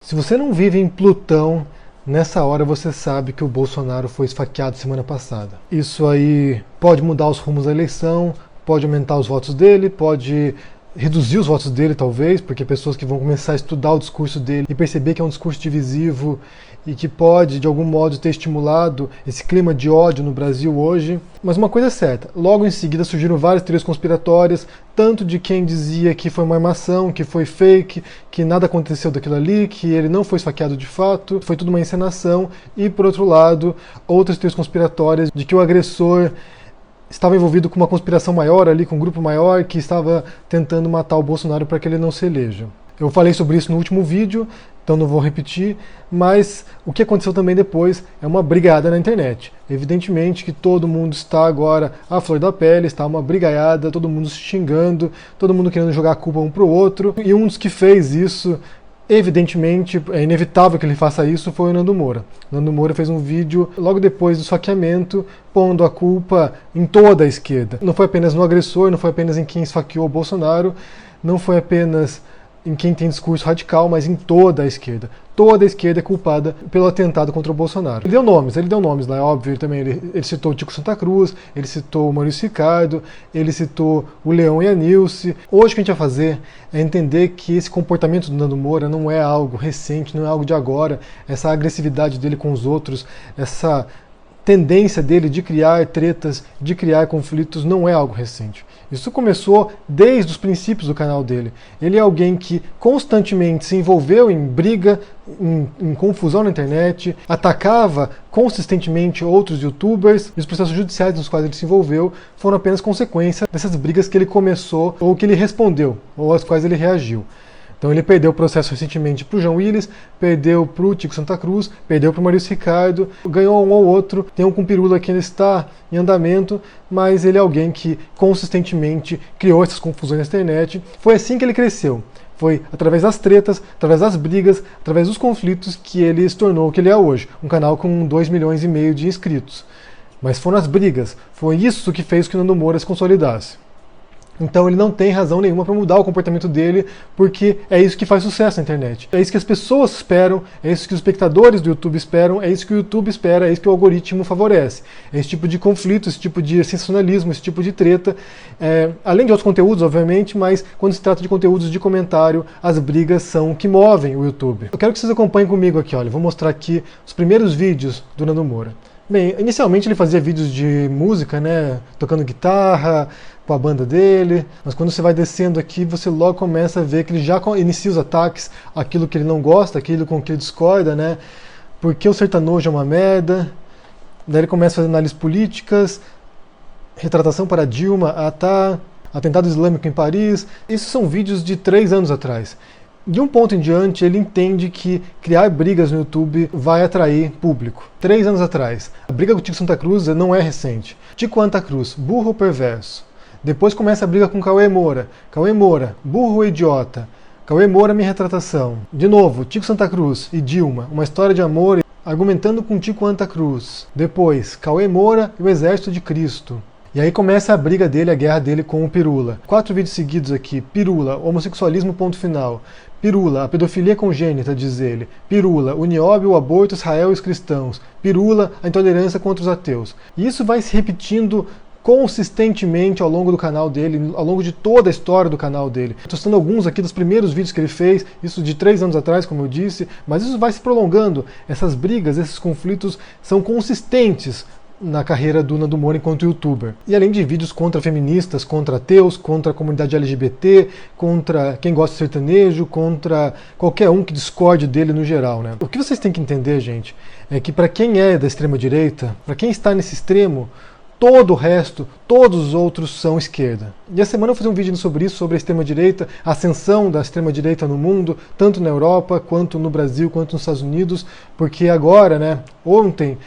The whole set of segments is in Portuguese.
Se você não vive em Plutão, nessa hora você sabe que o Bolsonaro foi esfaqueado semana passada. Isso aí pode mudar os rumos da eleição, pode aumentar os votos dele, pode reduzir os votos dele talvez, porque pessoas que vão começar a estudar o discurso dele e perceber que é um discurso divisivo e que pode, de algum modo, ter estimulado esse clima de ódio no Brasil hoje. Mas uma coisa é certa, logo em seguida surgiram várias teorias conspiratórias, tanto de quem dizia que foi uma armação, que foi fake, que nada aconteceu daquilo ali, que ele não foi esfaqueado de fato, foi tudo uma encenação, e por outro lado, outras teorias conspiratórias de que o agressor estava envolvido com uma conspiração maior ali, com um grupo maior que estava tentando matar o Bolsonaro para que ele não se eleja. Eu falei sobre isso no último vídeo, então não vou repetir, mas o que aconteceu também depois é uma brigada na internet. Evidentemente que todo mundo está agora à flor da pele, está uma brigaiada, todo mundo se xingando, todo mundo querendo jogar a culpa um para o outro, e um dos que fez isso, evidentemente, é inevitável que ele faça isso, foi o Nando Moura. Nando Moura fez um vídeo logo depois do esfaqueamento, pondo a culpa em toda a esquerda. Não foi apenas no agressor, não foi apenas em quem esfaqueou o Bolsonaro, não foi apenas em quem tem discurso radical, mas em toda a esquerda. Toda a esquerda é culpada pelo atentado contra o Bolsonaro. Ele deu nomes lá, é óbvio, ele citou o Tico Santa Cruz, ele citou o Maurício Ricardo, ele citou o Leão e a Nilce. Hoje o que a gente vai fazer é entender que esse comportamento do Nando Moura não é algo recente, não é algo de agora, essa agressividade dele com os outros, essa tendência dele de criar tretas, de criar conflitos, não é algo recente. Isso começou desde os princípios do canal dele. Ele é alguém que constantemente se envolveu em briga, em confusão na internet, atacava consistentemente outros youtubers, e os processos judiciais nos quais ele se envolveu foram apenas consequência dessas brigas que ele começou, ou que ele respondeu, ou às quais ele reagiu. Então ele perdeu o processo recentemente para o João Willis, perdeu para o Tico Santa Cruz, perdeu para o Maurício Ricardo, ganhou um ou outro, tem um com Pirula que ainda está em andamento, mas ele é alguém que consistentemente criou essas confusões na internet. Foi assim que ele cresceu. Foi através das tretas, através das brigas, através dos conflitos que ele se tornou o que ele é hoje. Um canal com 2,5 milhões de inscritos. Mas foram as brigas, foi isso que fez que o Nando Moura se consolidasse. Então ele não tem razão nenhuma para mudar o comportamento dele, porque é isso que faz sucesso na internet. É isso que as pessoas esperam, é isso que os espectadores do YouTube esperam, é isso que o YouTube espera, é isso que o algoritmo favorece. É esse tipo de conflito, esse tipo de sensacionalismo, esse tipo de treta. Além de outros conteúdos, obviamente, mas quando se trata de conteúdos de comentário, as brigas são o que movem o YouTube. Eu quero que vocês acompanhem comigo aqui, olha, vou mostrar aqui os primeiros vídeos do Nando Moura. Bem, inicialmente ele fazia vídeos de música, né, tocando guitarra, com a banda dele, mas quando você vai descendo aqui, você logo começa a ver que ele já inicia os ataques, aquilo que ele não gosta, aquilo com que ele discorda, né, porque o sertanojo é uma merda, daí ele começa a fazer análises políticas, retratação para Dilma, atentado islâmico em Paris. Esses são vídeos de 3 anos atrás. De um ponto em diante, ele entende que criar brigas no YouTube vai atrair público. 3 anos atrás, a briga com o Tico Santa Cruz não é recente. Tico Santa Cruz, burro ou perverso. Depois começa a briga com Cauê Moura. Cauê Moura, burro ou idiota. Cauê Moura, minha retratação. De novo, Tico Santa Cruz e Dilma, uma história de amor, argumentando com Tico Santa Cruz. Depois, Cauê Moura e o Exército de Cristo. E aí começa a briga dele, a guerra dele com o Pirula. 4 vídeos seguidos aqui. Pirula, homossexualismo, ponto final. Pirula, a pedofilia congênita, diz ele. Pirula, o nióbio, o aborto, Israel e os cristãos. Pirula, a intolerância contra os ateus. E isso vai se repetindo consistentemente ao longo do canal dele, ao longo de toda a história do canal dele. Estou citando alguns aqui dos primeiros vídeos que ele fez, isso de 3 anos atrás, como eu disse, mas isso vai se prolongando. Essas brigas, esses conflitos são consistentes na carreira do Nando Moura enquanto youtuber. E além de vídeos contra feministas, contra ateus, contra a comunidade LGBT, contra quem gosta de sertanejo, contra qualquer um que discorde dele no geral, né? O que vocês têm que entender, gente, é que para quem é da extrema direita, para quem está nesse extremo, todo o resto, todos os outros são esquerda. E essa semana eu vou fazer um vídeo sobre isso, sobre a extrema-direita, a ascensão da extrema-direita no mundo, tanto na Europa, quanto no Brasil, quanto nos Estados Unidos, porque agora, né, ontem,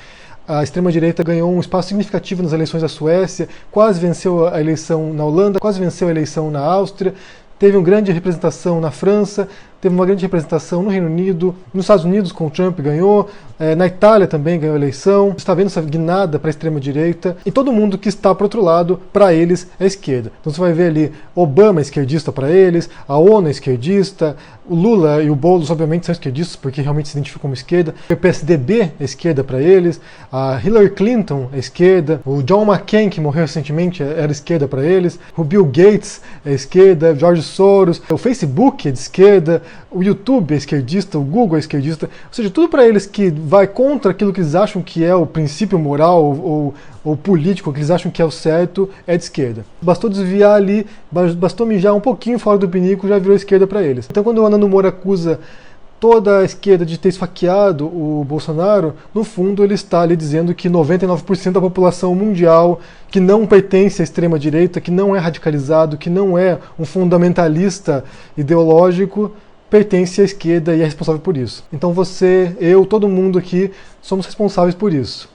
a extrema-direita ganhou um espaço significativo nas eleições da Suécia, quase venceu a eleição na Holanda, quase venceu a eleição na Áustria, teve uma grande representação na França, teve uma grande representação no Reino Unido, nos Estados Unidos com o Trump ganhou, na Itália também ganhou a eleição, está vendo essa guinada para a extrema-direita, e todo mundo que está para o outro lado, para eles, é esquerda. Então você vai ver ali, Obama é esquerdista para eles, a ONU é esquerdista, o Lula e o Boulos obviamente são esquerdistas porque realmente se identificam como esquerda, o PSDB é esquerda para eles, a Hillary Clinton é esquerda, o John McCain, que morreu recentemente, era esquerda para eles, o Bill Gates é esquerda, George Soros, o Facebook é de esquerda, o YouTube é esquerdista, o Google é esquerdista, ou seja, tudo para eles que vai contra aquilo que eles acham que é o princípio moral ou político, que eles acham que é o certo, é de esquerda. Bastou desviar ali, bastou mijar um pouquinho fora do pinico, já virou esquerda para eles. Então quando o Nando Moura acusa toda a esquerda de ter esfaqueado o Bolsonaro, no fundo ele está ali dizendo que 99% da população mundial que não pertence à extrema-direita, que não é radicalizado, que não é um fundamentalista ideológico, pertence à esquerda e é responsável por isso. Então você, eu, todo mundo aqui somos responsáveis por isso.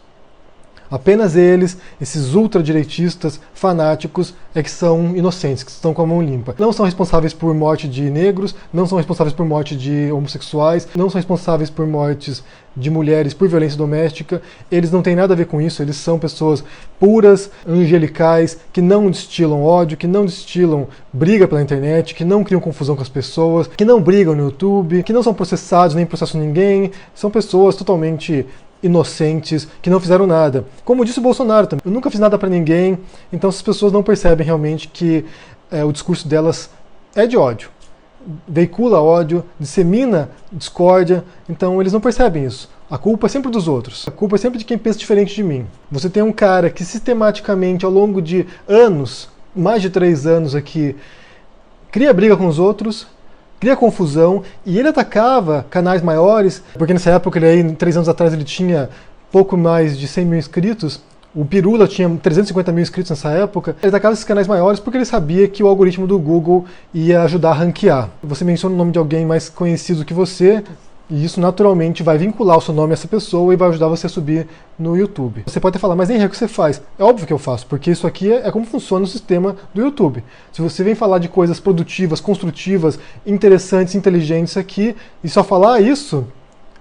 Apenas eles, esses ultradireitistas fanáticos, é que são inocentes, que estão com a mão limpa. Não são responsáveis por morte de negros, não são responsáveis por morte de homossexuais, não são responsáveis por mortes de mulheres por violência doméstica. Eles não têm nada a ver com isso, eles são pessoas puras, angelicais, que não destilam ódio, que não destilam briga pela internet, que não criam confusão com as pessoas, que não brigam no YouTube, que não são processados, nem processam ninguém. São pessoas totalmente inocentes, que não fizeram nada. Como disse o Bolsonaro também, eu nunca fiz nada para ninguém, então essas pessoas não percebem realmente que o discurso delas é de ódio. Veicula ódio, dissemina discórdia, então eles não percebem isso. A culpa é sempre dos outros. A culpa é sempre de quem pensa diferente de mim. Você tem um cara que sistematicamente, ao longo de anos, mais de 3 anos aqui, cria briga com os outros, cria confusão, e ele atacava canais maiores, porque nessa época, 3 anos atrás, ele tinha pouco mais de 100 mil inscritos, o Pirula tinha 350 mil inscritos nessa época, ele atacava esses canais maiores porque ele sabia que o algoritmo do Google ia ajudar a ranquear. Você menciona o nome de alguém mais conhecido que você, e isso naturalmente vai vincular o seu nome a essa pessoa e vai ajudar você a subir no YouTube. Você pode até falar, mas nem o que você faz? É óbvio que eu faço, porque isso aqui é como funciona o sistema do YouTube. Se você vem falar de coisas produtivas, construtivas, interessantes, inteligentes aqui, e só falar isso,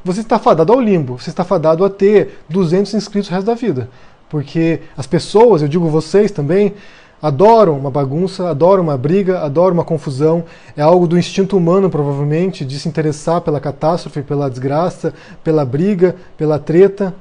você está fadado ao limbo, você está fadado a ter 200 inscritos o resto da vida. Porque as pessoas, eu digo vocês também, adoram uma bagunça, adoram uma briga, adoram uma confusão. É algo do instinto humano, provavelmente, de se interessar pela catástrofe, pela desgraça, pela briga, pela treta.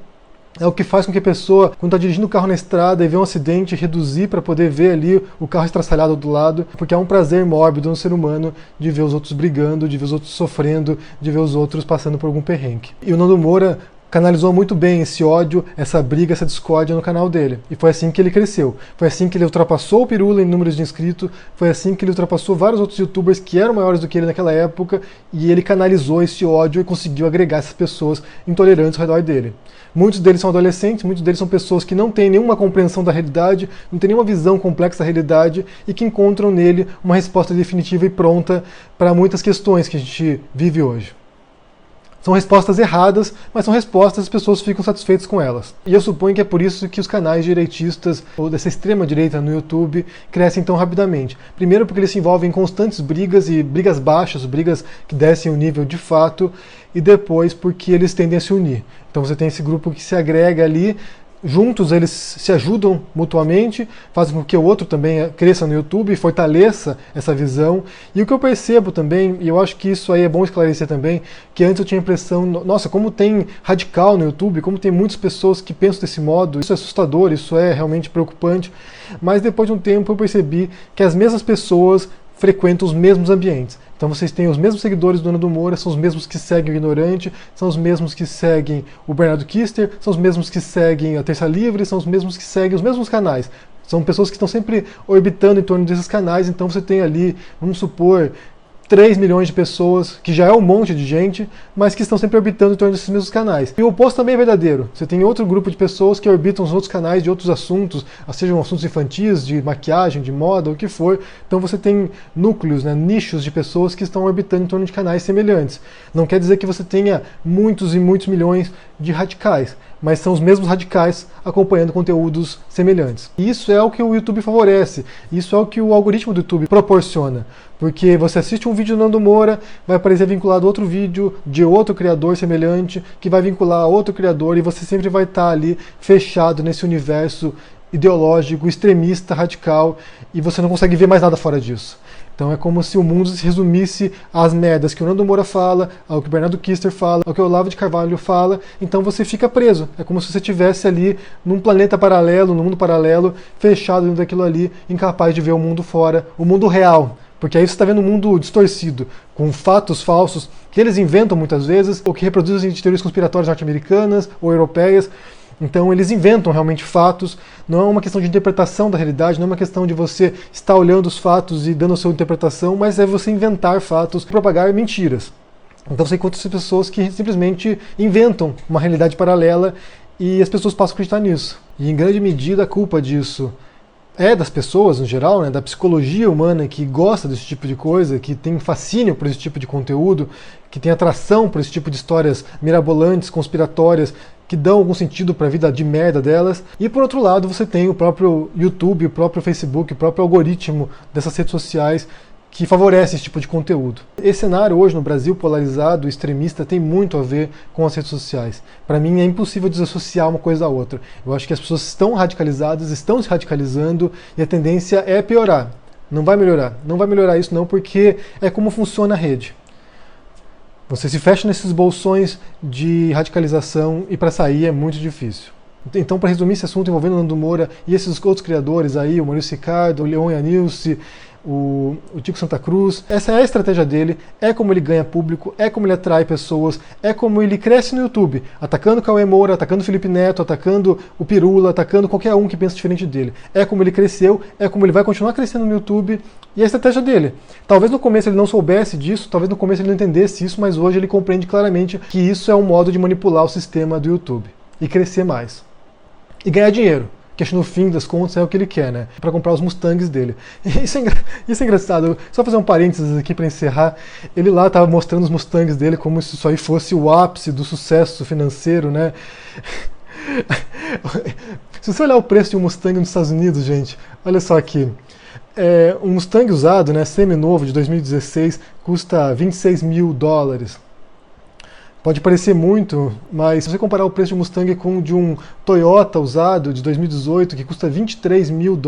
É o que faz com que a pessoa, quando está dirigindo o carro na estrada e vê um acidente, reduzir para poder ver ali o carro estraçalhado do lado, porque é um prazer mórbido no ser humano de ver os outros brigando, de ver os outros sofrendo, de ver os outros passando por algum perrengue. E o Nando Moura canalizou muito bem esse ódio, essa briga, essa discórdia no canal dele. E foi assim que ele cresceu. Foi assim que ele ultrapassou o Pirula em números de inscritos, foi assim que ele ultrapassou vários outros youtubers que eram maiores do que ele naquela época, e ele canalizou esse ódio e conseguiu agregar essas pessoas intolerantes ao redor dele. Muitos deles são adolescentes, muitos deles são pessoas que não têm nenhuma compreensão da realidade, não têm nenhuma visão complexa da realidade e que encontram nele uma resposta definitiva e pronta para muitas questões que a gente vive hoje. São respostas erradas, mas são respostas, as pessoas ficam satisfeitas com elas. E eu suponho que é por isso que os canais direitistas, ou dessa extrema-direita no YouTube, crescem tão rapidamente. Primeiro porque eles se envolvem em constantes brigas, e brigas baixas, brigas que descem o nível de fato, e depois porque eles tendem a se unir. Então você tem esse grupo que se agrega ali, juntos eles se ajudam mutuamente, fazem com que o outro também cresça no YouTube e fortaleça essa visão. E o que eu percebo também, e eu acho que isso aí é bom esclarecer também, que antes eu tinha a impressão, nossa, como tem radical no YouTube, como tem muitas pessoas que pensam desse modo, isso é assustador, isso é realmente preocupante, mas depois de um tempo eu percebi que as mesmas pessoas frequentam os mesmos ambientes. Então vocês têm os mesmos seguidores do Nando Moura, são os mesmos que seguem o Ignorante, são os mesmos que seguem o Bernardo Kister, são os mesmos que seguem a Terça Livre, são os mesmos que seguem os mesmos canais. São pessoas que estão sempre orbitando em torno desses canais, então você tem ali, vamos supor, 3 milhões de pessoas, que já é um monte de gente, mas que estão sempre orbitando em torno desses mesmos canais. E o oposto também é verdadeiro. Você tem outro grupo de pessoas que orbitam os outros canais de outros assuntos, sejam assuntos infantis, de maquiagem, de moda, o que for. Então você tem núcleos, nichos de pessoas que estão orbitando em torno de canais semelhantes. Não quer dizer que você tenha muitos e muitos milhões de radicais, mas são os mesmos radicais acompanhando conteúdos semelhantes. E isso é o que o YouTube favorece, isso é o que o algoritmo do YouTube proporciona. Porque você assiste um vídeo do Nando Moura, vai aparecer vinculado a outro vídeo de outro criador semelhante, que vai vincular a outro criador, e você sempre vai estar ali fechado nesse universo ideológico, extremista, radical, e você não consegue ver mais nada fora disso. Então é como se o mundo se resumisse às merdas que o Nando Moura fala, ao que o Bernardo Kister fala, ao que o Olavo de Carvalho fala, então você fica preso. É como se você estivesse ali num planeta paralelo, num mundo paralelo, fechado dentro daquilo ali, incapaz de ver o mundo fora, o mundo real. Porque aí você está vendo um mundo distorcido, com fatos falsos, que eles inventam muitas vezes, ou que reproduzem de teorias conspiratórias norte-americanas ou europeias. Então eles inventam realmente fatos, não é uma questão de interpretação da realidade, não é uma questão de você estar olhando os fatos e dando a sua interpretação, mas é você inventar fatos, propagar mentiras. Então você encontra essas pessoas que simplesmente inventam uma realidade paralela e as pessoas passam a acreditar nisso. E em grande medida a culpa disso é das pessoas, no geral, né, da psicologia humana que gosta desse tipo de coisa, que tem fascínio por esse tipo de conteúdo, que tem atração por esse tipo de histórias mirabolantes, conspiratórias, que dão algum sentido para a vida de merda delas. E por outro lado, você tem o próprio YouTube, o próprio Facebook, o próprio algoritmo dessas redes sociais que favorece esse tipo de conteúdo. Esse cenário hoje no Brasil polarizado, extremista, tem muito a ver com as redes sociais. Para mim é impossível desassociar uma coisa da outra. Eu acho que as pessoas estão radicalizadas, estão se radicalizando e a tendência é piorar. Não vai melhorar. Não vai melhorar isso não, porque é como funciona a rede. Você se fecha nesses bolsões de radicalização e para sair é muito difícil. Então, para resumir esse assunto envolvendo o Nando Moura e esses outros criadores aí, o Maurício Ricardo, o Leon Yanilce, o Tico Santa Cruz, essa é a estratégia dele, é como ele ganha público, é como ele atrai pessoas, é como ele cresce no YouTube, atacando o Cauê Moura, atacando o Felipe Neto, atacando o Pirula, atacando qualquer um que pensa diferente dele. É como ele cresceu, é como ele vai continuar crescendo no YouTube, e é a estratégia dele. Talvez no começo ele não soubesse disso, talvez no começo ele não entendesse isso, mas hoje ele compreende claramente que isso é um modo de manipular o sistema do YouTube e crescer mais. E ganhar dinheiro, que acho que no fim das contas é o que ele quer, né? Para comprar os Mustangs dele. Isso é engraçado. Só fazer um parênteses aqui para encerrar. Ele lá estava mostrando os Mustangs dele como se isso aí fosse o ápice do sucesso financeiro, né? Se você olhar o preço de um Mustang nos Estados Unidos, gente, olha só aqui. Um Mustang usado, né, semi-novo, de 2016, custa $26 mil. Pode parecer muito, mas se você comparar o preço de um Mustang com o de um Toyota usado de 2018, que custa $23 mil,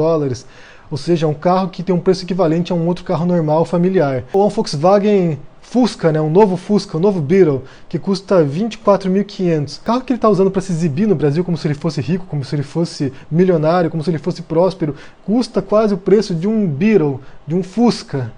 ou seja, é um carro que tem um preço equivalente a um outro carro normal familiar. Ou um Volkswagen Fusca, né, um novo Fusca, um novo Beetle, que custa $24.500. Carro que ele está usando para se exibir no Brasil como se ele fosse rico, como se ele fosse milionário, como se ele fosse próspero, custa quase o preço de um Beetle, de um Fusca.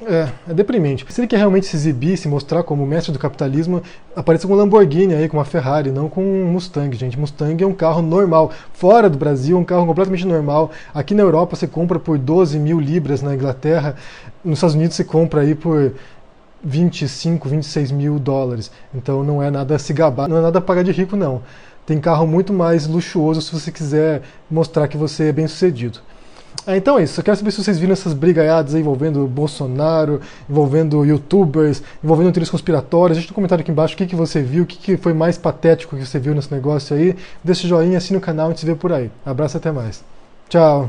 É deprimente. Se ele quer realmente se exibir, se mostrar como mestre do capitalismo, apareça com um Lamborghini aí, com uma Ferrari, não com um Mustang, gente. Mustang é um carro normal. Fora do Brasil, é um carro completamente normal. Aqui na Europa você compra por 12 mil libras, na Inglaterra. Nos Estados Unidos você compra aí por 25, 26 mil dólares. Então não é nada a se gabar, não é nada a pagar de rico, não. Tem carro muito mais luxuoso se você quiser mostrar que você é bem sucedido. Então é isso, eu quero saber se vocês viram essas brigaiadas aí envolvendo Bolsonaro, envolvendo youtubers, envolvendo teorias conspiratórias. Deixa no comentário aqui embaixo o que você viu, o que foi mais patético que você viu nesse negócio aí. Deixa o joinha, assina o canal e a gente se vê por aí. Abraço e até mais. Tchau!